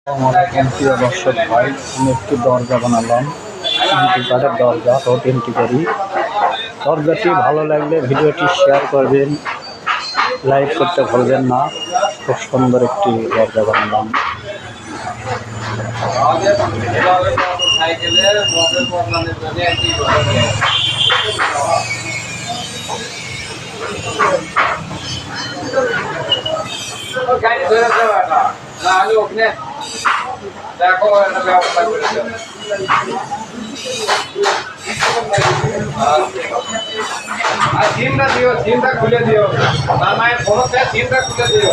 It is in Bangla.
আমাদের প্রিয় দর্শক ভাই, আমি একটি দরজা বানালাম। এন্ট্রি কার্ডের দরজা, রোড এন্ট্রি করি। দরজাটি ভালো লাগলে ভিডিওটি শেয়ার করবেন, লাইক করতে ভুলবেন না। খুব সুন্দর একটি দরজা বানালাম। দেখো একটা ব্যবস্থা করে দেব। আর সিমটা দিও, সিমটা খুলে দিও। তার মায়ের ফোনতে সিমটা খুলে দিও।